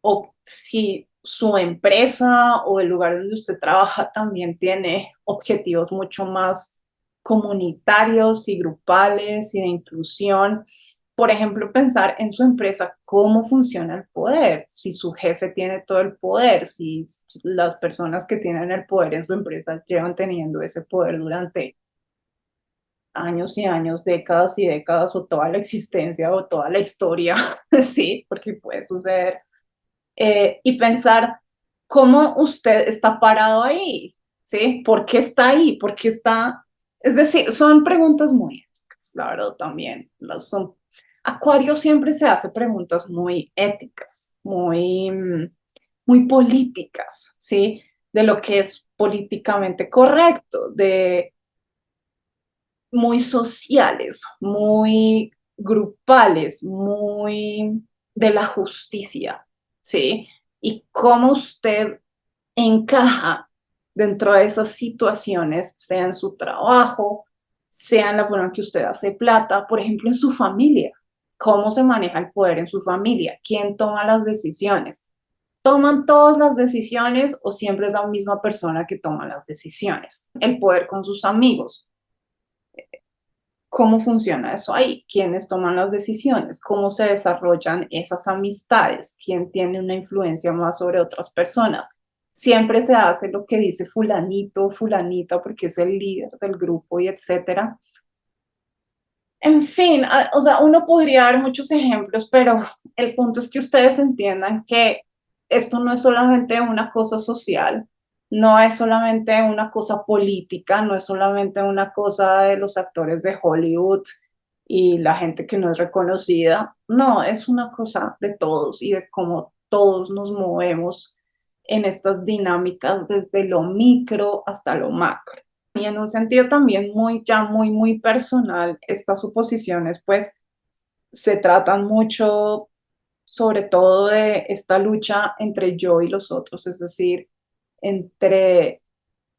o si su empresa o el lugar donde usted trabaja también tiene objetivos mucho más comunitarios y grupales y de inclusión. Por ejemplo, pensar en su empresa cómo funciona el poder, si su jefe tiene todo el poder, si las personas que tienen el poder en su empresa llevan teniendo ese poder durante años y años, décadas y décadas o toda la existencia o toda la historia, sí, porque puede suceder y pensar cómo usted está parado ahí, ¿sí? ¿Por qué está ahí? ¿Por qué está? Es decir, son preguntas muy éticas, la verdad también. Acuario siempre se hace preguntas muy éticas, muy políticas, ¿sí? De lo que es políticamente correcto, de muy sociales, muy grupales, muy de la justicia, ¿sí? Y cómo usted encaja dentro de esas situaciones, sea en su trabajo, sea en la forma en que usted hace plata, por ejemplo, en su familia. ¿Cómo se maneja el poder en su familia? ¿Quién toma las decisiones? ¿Toman todas las decisiones o siempre es la misma persona que toma las decisiones? El poder con sus amigos. ¿Cómo funciona eso ahí? ¿Quiénes toman las decisiones? ¿Cómo se desarrollan esas amistades? ¿Quién tiene una influencia más sobre otras personas? Siempre se hace lo que dice fulanito o fulanita porque es el líder del grupo y etcétera. En fin, o sea, uno podría dar muchos ejemplos, pero el punto es que ustedes entiendan que esto no es solamente una cosa social, no es solamente una cosa política, no es solamente una cosa de los actores de Hollywood y la gente que no es reconocida, no, es una cosa de todos y de cómo todos nos movemos en estas dinámicas desde lo micro hasta lo macro. Y en un sentido también muy personal, estas suposiciones pues se tratan mucho sobre todo de esta lucha entre yo y los otros, es decir, entre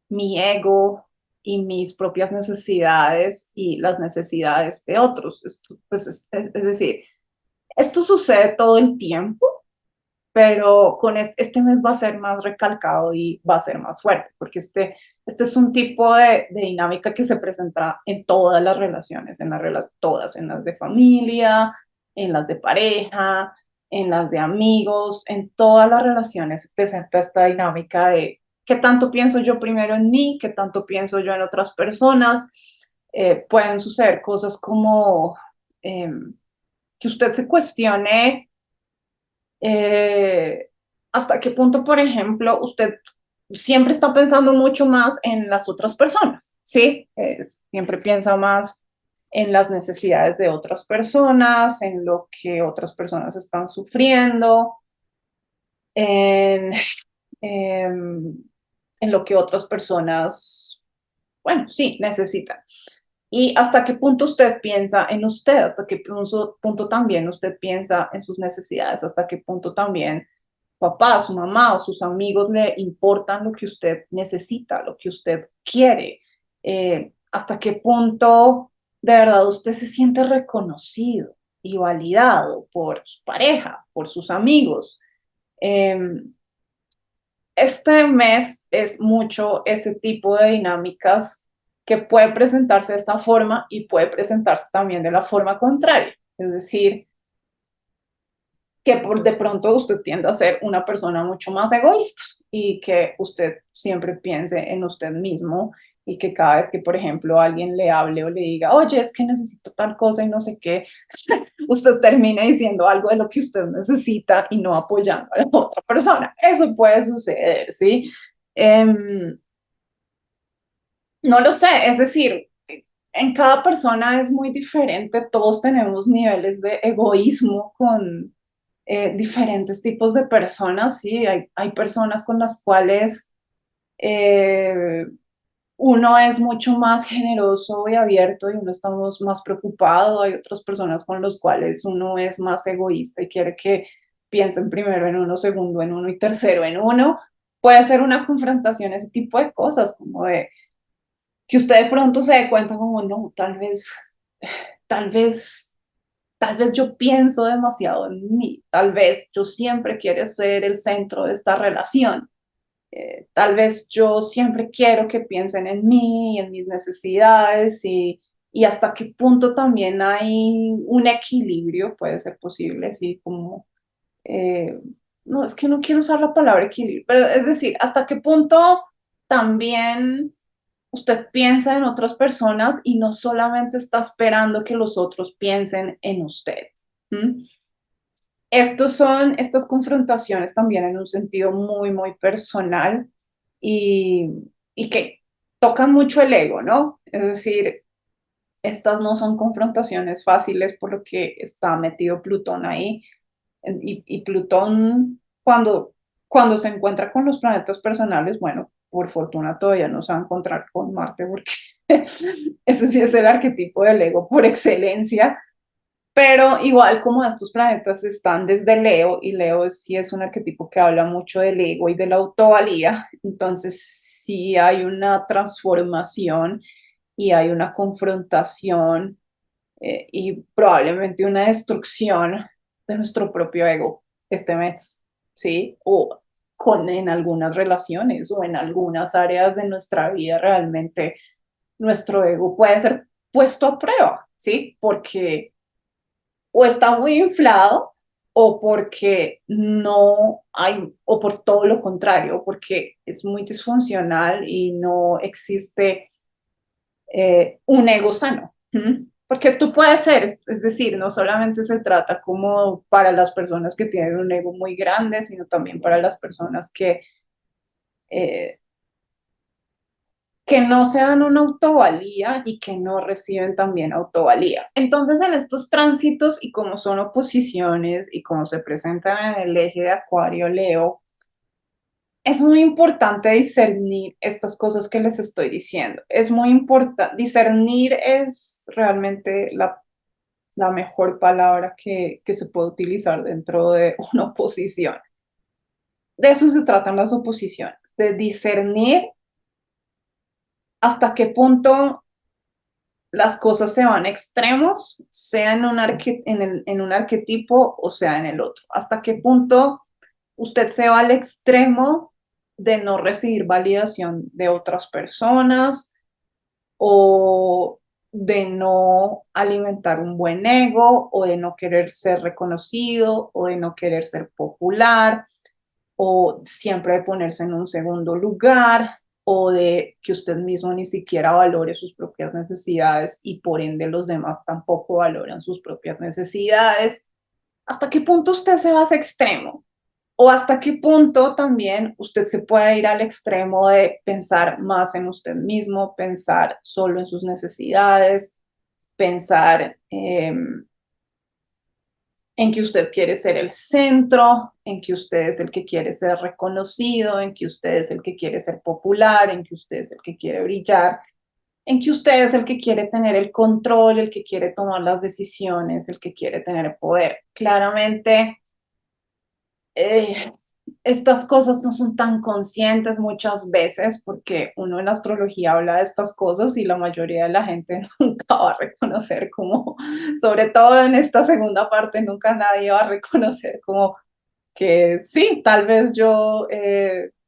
mi ego y mis propias necesidades y las necesidades de otros. Esto, pues, es decir, esto sucede todo el tiempo, pero con este mes va a ser más recalcado y va a ser más fuerte, porque este es un tipo de dinámica que se presenta en todas las relaciones, todas, en las de familia, en las de pareja, en las de amigos, en todas las relaciones se presenta esta dinámica de qué tanto pienso yo primero en mí, qué tanto pienso yo en otras personas. Pueden suceder cosas como que usted se cuestione eh, hasta qué punto, por ejemplo, usted siempre está pensando mucho más en las otras personas, ¿sí? Siempre piensa más en las necesidades de otras personas, en lo que otras personas están sufriendo, en, em, en lo que otras personas, bueno, sí, necesitan. Y hasta qué punto usted piensa en usted, hasta qué punto también usted piensa en sus necesidades, hasta qué punto también papá, su mamá o sus amigos le importan lo que usted necesita, lo que usted quiere. Hasta qué punto de verdad usted se siente reconocido y validado por su pareja, por sus amigos. Em, este mes es mucho ese tipo de dinámicas que puede presentarse de esta forma y puede presentarse también de la forma contraria. Es decir, que por de pronto usted tiende a ser una persona mucho más egoísta y que usted siempre piense en usted mismo y que cada vez que, por ejemplo, alguien le hable o le diga, oye, es que necesito tal cosa y no sé qué, usted termina diciendo algo de lo que usted necesita y no apoyando a la otra persona. Eso puede suceder, ¿sí? Um, no lo sé, es decir, en cada persona es muy diferente, todos tenemos niveles de egoísmo con diferentes tipos de personas, ¿sí? Hay personas con las cuales eh, uno es mucho más generoso y abierto y uno estamos más preocupado, hay otras personas con las cuales uno es más egoísta y quiere que piensen primero en uno, segundo en uno y tercero en uno. Puede ser una confrontación, ese tipo de cosas, como de que usted de pronto se dé cuenta como, no, tal vez, tal vez yo pienso demasiado en mí, tal vez yo siempre quiero ser el centro de esta relación, tal vez yo siempre quiero que piensen en mí y en mis necesidades y hasta qué punto también hay un equilibrio, puede ser posible, así como, eh, no, es que no quiero usar la palabra equilibrio, pero es decir, hasta qué punto también usted piensa en otras personas y no solamente está esperando que los otros piensen en usted. ¿Mm? Estos son estas confrontaciones también en un sentido muy, muy personal y, y que tocan mucho el ego, ¿no? Es decir, estas no son confrontaciones fáciles por lo que está metido Plutón ahí. Y Plutón, cuando se encuentra con los planetas personales, bueno, por fortuna todavía no se va a encontrar con Marte porque ese sí es el arquetipo del ego por excelencia. Pero igual como estos planetas están desde Leo, y Leo sí es un arquetipo que habla mucho del ego y de la autovalía, entonces sí hay una transformación y hay una confrontación y probablemente una destrucción de nuestro propio ego este mes, ¿sí? O en algunas relaciones o en algunas áreas de nuestra vida realmente nuestro ego puede ser puesto a prueba, ¿sí? Porque o está muy inflado o porque no hay, o por todo lo contrario, porque es muy disfuncional y no existe un ego sano. ¿Mm? Porque esto puede ser, es decir, no solamente se trata como para las personas que tienen un ego muy grande, sino también para las personas eh, que no se dan una autovalía y que no reciben también autovalía. Entonces, en estos tránsitos y como son oposiciones y como se presentan en el eje de Acuario-Leo, es muy importante discernir estas cosas que les estoy diciendo. Es muy importante, discernir es realmente la la mejor palabra que se puede utilizar dentro de una oposición. De eso se tratan las oposiciones, de discernir hasta qué punto las cosas se van a extremos, sea en en un arquetipo o sea en el otro. Hasta qué punto usted se va al extremo de no recibir validación de otras personas o de no alimentar un buen ego o de no querer ser reconocido o de no querer ser popular o siempre de ponerse en un segundo lugar o de que usted mismo ni siquiera valore sus propias necesidades y por ende los demás tampoco valoran sus propias necesidades. ¿Hasta qué punto usted se va a ese extremo? ¿O hasta qué punto también usted se puede ir al extremo de pensar más en usted mismo, pensar solo en sus necesidades, pensar en que usted quiere ser el centro, en que usted es el que quiere ser reconocido, en que usted es el que quiere ser popular, en que usted es el que quiere brillar, en que usted es el que quiere tener el control, el que quiere tomar las decisiones, el que quiere tener el poder? Claramente, eh, estas cosas no son tan conscientes muchas veces porque uno en la astrología habla de estas cosas y la mayoría de la gente nunca va a reconocer como, sobre todo en esta segunda parte, nunca nadie va a reconocer como que sí, tal vez yo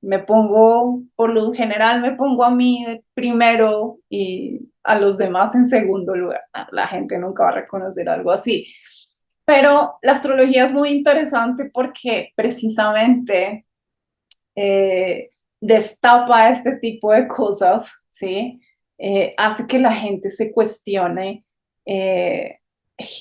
me pongo, por lo general me pongo a mí de primero y a los demás en segundo lugar. La gente nunca va a reconocer algo así. Pero la astrología es muy interesante porque precisamente eh, destapa este tipo de cosas, ¿sí? Hace que la gente se cuestione. eh,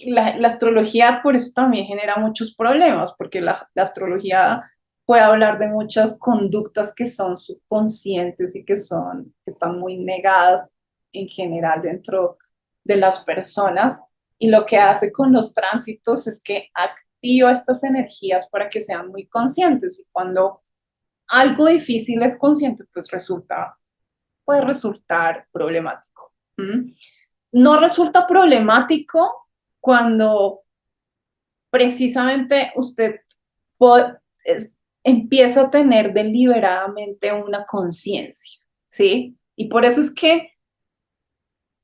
la astrología por eso también genera muchos problemas, porque la astrología puede hablar de muchas conductas que son subconscientes y que están muy negadas en general dentro de las personas. Y lo que hace con los tránsitos es que activa estas energías para que sean muy conscientes. Y cuando algo difícil es consciente, pues puede resultar problemático. ¿Mm? No resulta problemático cuando precisamente usted po- es- empieza a tener deliberadamente una conciencia, ¿sí? Y por eso es que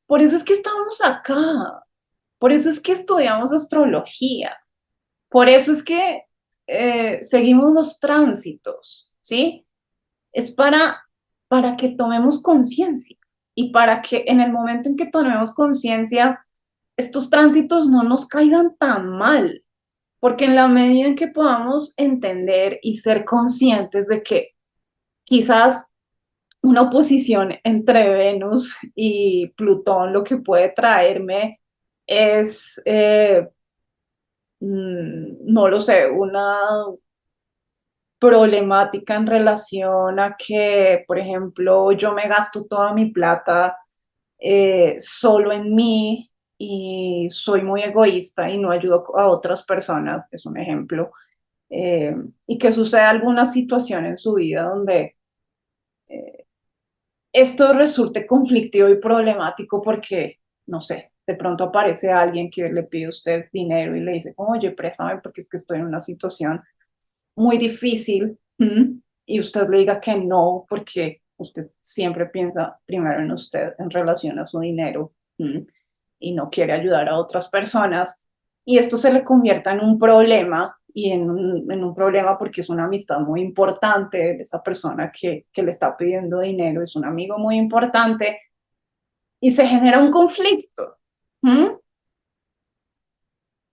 estamos acá, por eso es que estudiamos astrología, por eso es que seguimos los tránsitos, ¿sí? Es para que tomemos conciencia y para que en el momento en que tomemos conciencia, estos tránsitos no nos caigan tan mal, porque en la medida en que podamos entender y ser conscientes de que quizás una oposición entre Venus y Plutón lo que puede traerme es, no lo sé, una problemática en relación a que, por ejemplo, yo me gasto toda mi plata solo en mí y soy muy egoísta y no ayudo a otras personas, es un ejemplo, eh, y que suceda alguna situación en su vida donde esto resulte conflictivo y problemático porque, no sé, de pronto aparece alguien que le pide a usted dinero y le dice, oye, préstame porque es que estoy en una situación muy difícil, y usted le diga que no porque usted siempre piensa primero en usted en relación a su dinero, y no quiere ayudar a otras personas y esto se le convierta en un problema y en un problema porque es una amistad muy importante, esa persona que le está pidiendo dinero es un amigo muy importante y se genera un conflicto. ¿Mm?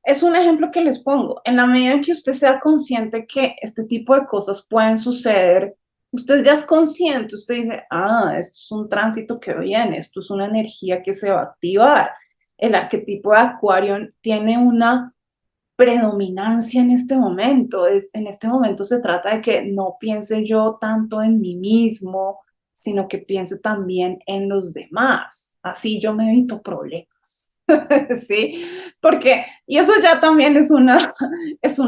Es un ejemplo que les pongo. En la medida en que usted sea consciente que este tipo de cosas pueden suceder, usted ya es consciente, usted dice, ah, esto es un tránsito que viene, esto es una energía que se va a activar. El arquetipo de Acuario tiene una predominancia en este momento. En este momento se trata de que no piense yo tanto en mí mismo, sino que piense también en los demás. Así yo me evito problemas. Sí, porque, y eso ya también es una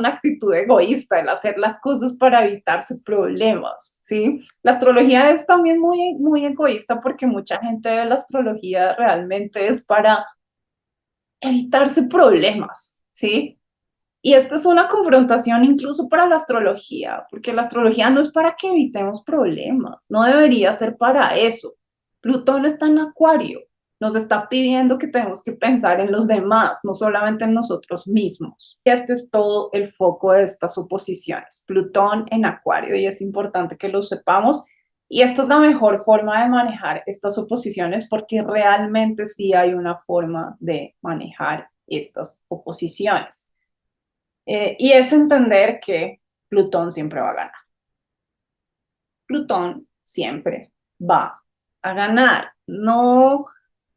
actitud egoísta, el hacer las cosas para evitarse problemas, ¿sí? La astrología es también muy egoísta porque mucha gente ve la astrología realmente es evitarse problemas, ¿sí? Y esta es una confrontación incluso para la astrología, porque la astrología no es para que evitemos problemas, no debería ser para eso. Plutón está en Acuario, nos está pidiendo que tenemos que pensar en los demás, no solamente en nosotros mismos. Y este es todo el foco de estas oposiciones, Plutón en Acuario, y es importante que lo sepamos. Y esta es la mejor forma de manejar estas oposiciones porque realmente sí hay una forma de manejar estas oposiciones. Y es entender que Plutón siempre va a ganar. Plutón siempre va a ganar. No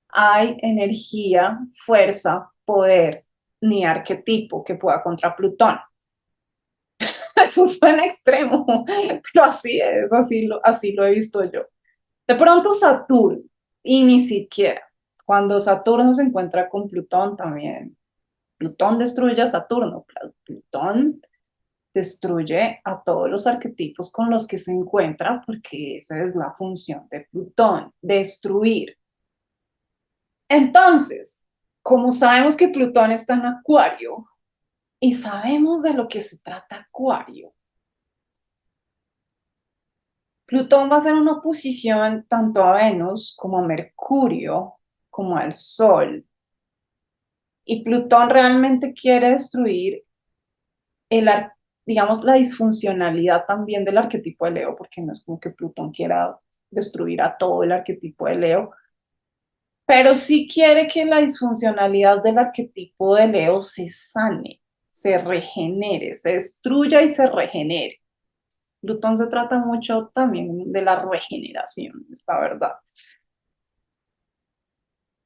hay energía, fuerza, poder ni arquetipo que pueda contra Plutón. Eso suena extremo, pero así es, así lo he visto yo. De pronto Saturno, y ni siquiera. Cuando Saturno se encuentra con Plutón también, Plutón destruye a Saturno. Plutón destruye a todos los arquetipos con los que se encuentra, porque esa es la función de Plutón, destruir. Entonces, como sabemos que Plutón está en Acuario y sabemos de lo que se trata Acuario, Plutón va a ser una oposición tanto a Venus como a Mercurio, como al Sol. Y Plutón realmente quiere destruir el, digamos, la disfuncionalidad también del arquetipo de Leo, porque no es como que Plutón quiera destruir a todo el arquetipo de Leo, pero sí quiere que la disfuncionalidad del arquetipo de Leo se sane, se regenere, se destruya y se regenere. Plutón se trata mucho también de la regeneración, es la verdad.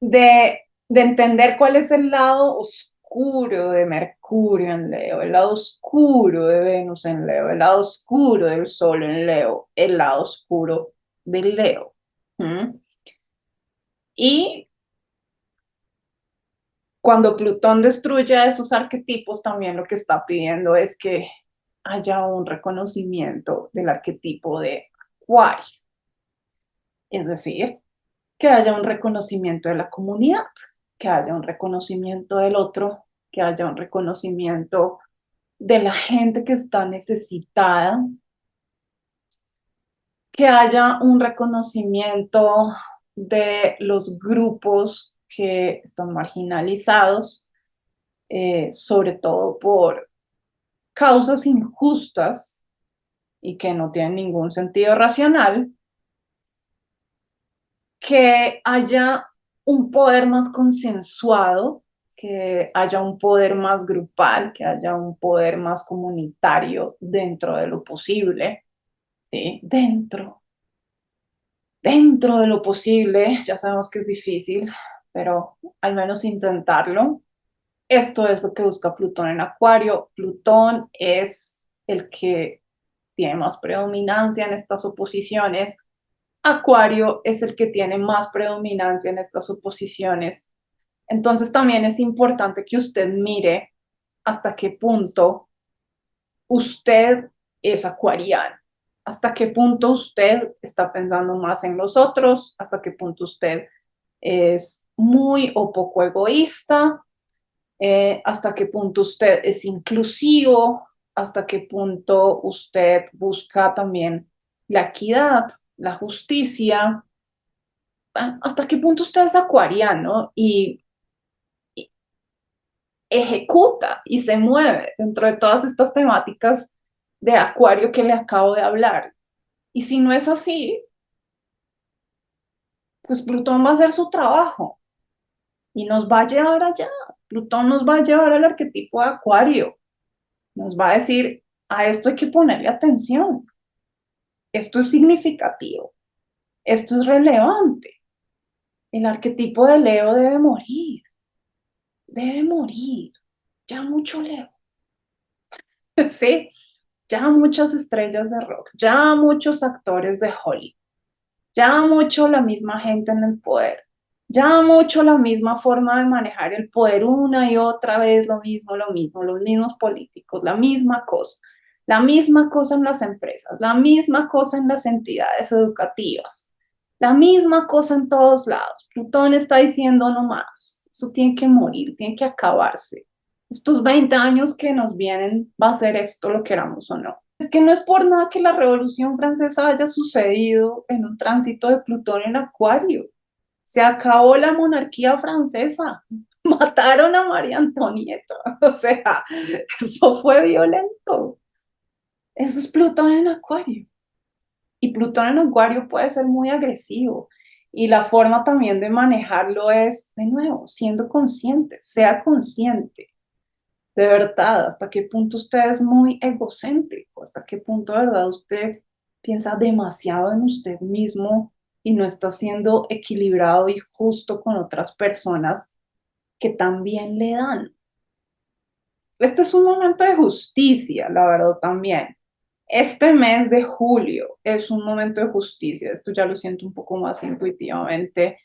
De entender cuál es el lado oscuro de Mercurio en Leo, el lado oscuro de Venus en Leo, el lado oscuro del Sol en Leo, el lado oscuro del Leo. ¿Mm? Y cuando Plutón destruye a esos arquetipos, también lo que está pidiendo es que haya un reconocimiento del arquetipo de Acuario, es decir, que haya un reconocimiento de la comunidad, que haya un reconocimiento del otro, que haya un reconocimiento de la gente que está necesitada, que haya un reconocimiento de los grupos que están marginalizados, sobre todo por causas injustas y que no tienen ningún sentido racional, que haya un poder más consensuado, que haya un poder más grupal, que haya un poder más comunitario dentro de lo posible, ¿sí? Dentro de lo posible, ya sabemos que es difícil, pero al menos intentarlo. Esto es lo que busca Plutón en Acuario. Plutón es el que tiene más predominancia en estas oposiciones. Acuario es el que tiene más predominancia en estas oposiciones. Entonces también es importante que usted mire hasta qué punto usted es acuariano, hasta qué punto usted está pensando más en los otros, hasta qué punto usted es muy o poco egoísta, hasta qué punto usted es inclusivo, hasta qué punto usted busca también la equidad, la justicia, hasta qué punto usted es acuariano y ejecuta y se mueve dentro de todas estas temáticas de acuario que le acabo de hablar. Y si no es así, pues Plutón va a hacer su trabajo y nos va a llevar allá. Plutón nos va a llevar al arquetipo de acuario. Nos va a decir, a esto hay que ponerle atención. Esto es significativo. Esto es relevante. El arquetipo de Leo debe morir. Debe morir. Ya mucho Leo. Sí, ya muchas estrellas de rock, ya muchos actores de Hollywood, ya mucho la misma gente en el poder, ya mucho la misma forma de manejar el poder una y otra vez, lo mismo, los mismos políticos, la misma cosa en las empresas, la misma cosa en las entidades educativas, la misma cosa en todos lados. Plutón está diciendo no más. Eso tiene que morir, tiene que acabarse. Estos 20 años que nos vienen va a ser esto, lo queramos o no. Es que no es por nada que la Revolución Francesa haya sucedido en un tránsito de Plutón en Acuario. Se acabó la monarquía francesa. Mataron a María Antonieta. O sea, eso fue violento. Eso es Plutón en Acuario. Y Plutón en Acuario puede ser muy agresivo. Y la forma también de manejarlo es, de nuevo, siendo consciente, sea consciente. De verdad, hasta qué punto usted es muy egocéntrico, hasta qué punto de verdad usted piensa demasiado en usted mismo y no está siendo equilibrado y justo con otras personas que también le dan. Este es un momento de justicia, la verdad también. Este mes de julio es un momento de justicia, esto ya lo siento un poco más intuitivamente.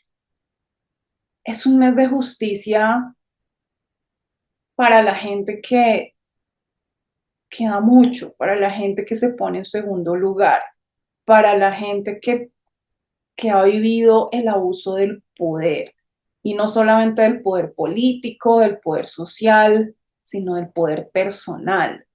Es un mes de justicia para la gente que da mucho, para la gente que se pone en segundo lugar, para la gente que ha vivido el abuso del poder, y no solamente del poder político, del poder social, sino del poder personal,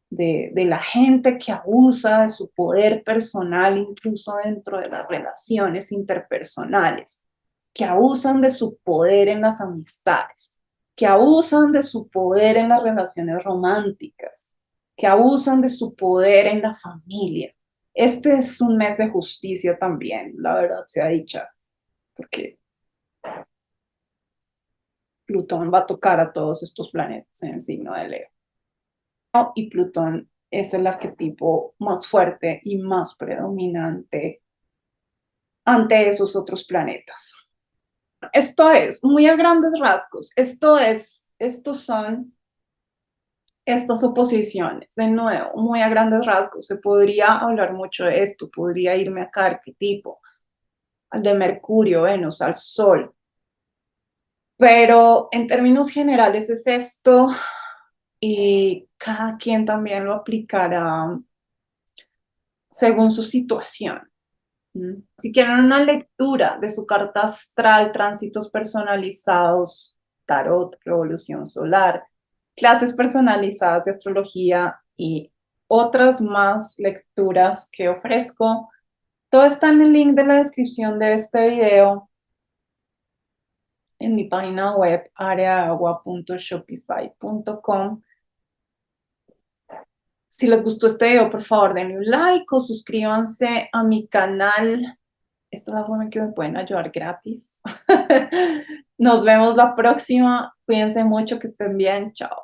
de la gente que abusa de su poder personal incluso dentro de las relaciones interpersonales, que abusan de su poder en las amistades, que abusan de su poder en las relaciones románticas, que abusan de su poder en la familia. Este es un mes de justicia también, la verdad sea dicha, porque Plutón va a tocar a todos estos planetas en el signo de Leo. Y Plutón es el arquetipo más fuerte y más predominante ante esos otros planetas. Esto es, muy a grandes rasgos, estos son estas oposiciones. De nuevo, muy a grandes rasgos, se podría hablar mucho de esto, podría irme a cada arquetipo, al de Mercurio, Venus, al Sol, pero en términos generales es esto y cada quien también lo aplicará según su situación. Si quieren una lectura de su carta astral, tránsitos personalizados, tarot, revolución solar, clases personalizadas de astrología y otras más lecturas que ofrezco, todo está en el link de la descripción de este video en mi página web areaagua.shopify.com. Si les gustó este video, por favor denle un like o suscríbanse a mi canal. Esta es la forma en que me pueden ayudar gratis. Nos vemos la próxima. Cuídense mucho, que estén bien. Chao.